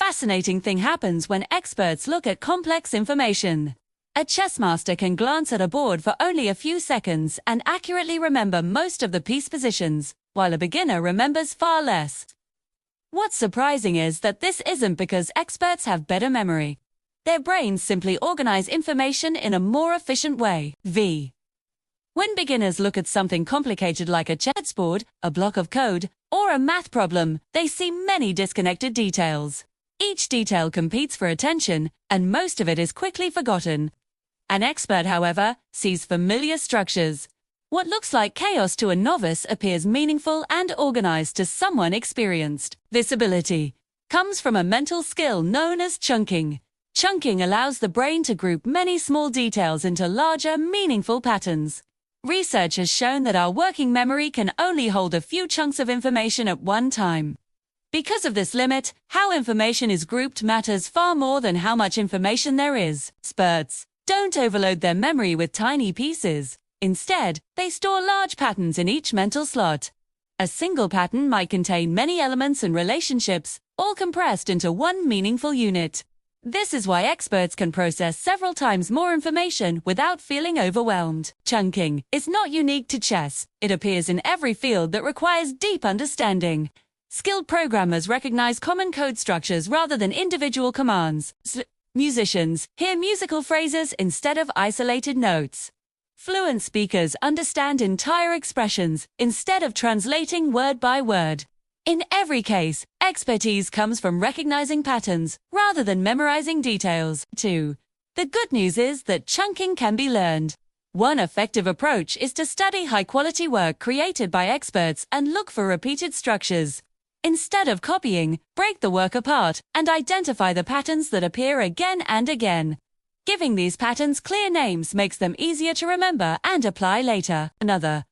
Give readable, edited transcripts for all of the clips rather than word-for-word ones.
fascinating thing happens when experts look at complex information. A chess master can glance at a board for only a few seconds and accurately remember most of the piece positions, while a beginner remembers far less. What's surprising is that this isn't because experts have better memory. Their brains simply organize information in a more efficient way. When beginners look at something complicated like a chessboard, a block of code, or a math problem, they see many disconnected details. Each detail competes for attention, and most of it is quickly forgotten. An expert, however, sees familiar structures. What looks like chaos to a novice appears meaningful and organized to someone experienced. This ability comes from a mental skill known as chunking. Chunking allows the brain to group many small details into larger, meaningful patterns. Research has shown that our working memory can only hold a few chunks of information at one time. Because of this limit, how information is grouped matters far more than how much information there is. Experts don't overload their memory with tiny pieces. Instead, they store large patterns in each mental slot. A single pattern might contain many elements and relationships, all compressed into one meaningful unit. This is why experts can process several times more information without feeling overwhelmed. Chunking is not unique to chess. It appears in every field that requires deep understanding. Skilled programmers recognize common code structures rather than individual commands. Musicians hear musical phrases instead of isolated notes. Fluent speakers understand entire expressions instead of translating word by word. In every case, expertise comes from recognizing patterns rather than memorizing details. 2. The good news is that chunking can be learned. One effective approach is to study high-quality work created by experts and look for repeated structures. Instead of copying, break the work apart and identify the patterns that appear again and again. Giving these patterns clear names makes them easier to remember and apply later. Another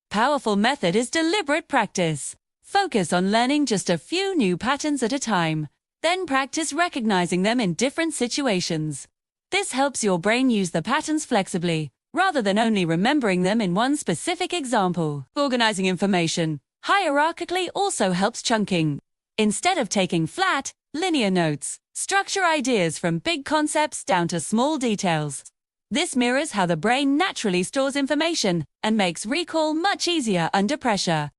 powerful method is deliberate practice. Focus on learning just a few new patterns at a time, then practice recognizing them in different situations. This helps your brain use the patterns flexibly, rather than only remembering them in one specific example. Organizing information hierarchically also helps chunking. Instead of taking flat, linear notes, structure ideas from big concepts down to small details. This mirrors how the brain naturally stores information and makes recall much easier under pressure.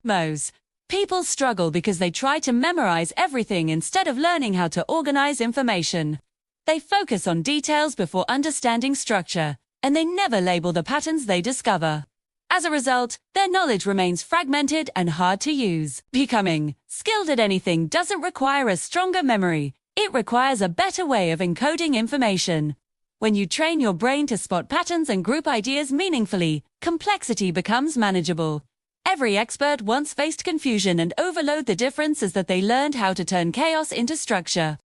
People struggle because they try to memorize everything instead of learning how to organize information. They focus on details before understanding structure, and they never label the patterns they discover. As a result, their knowledge remains fragmented and hard to use. Becoming skilled at anything doesn't require a stronger memory. It requires a better way of encoding information. When you train your brain to spot patterns and group ideas meaningfully, complexity becomes manageable. Every expert once faced confusion and overload. The difference is that they learned how to turn chaos into structure.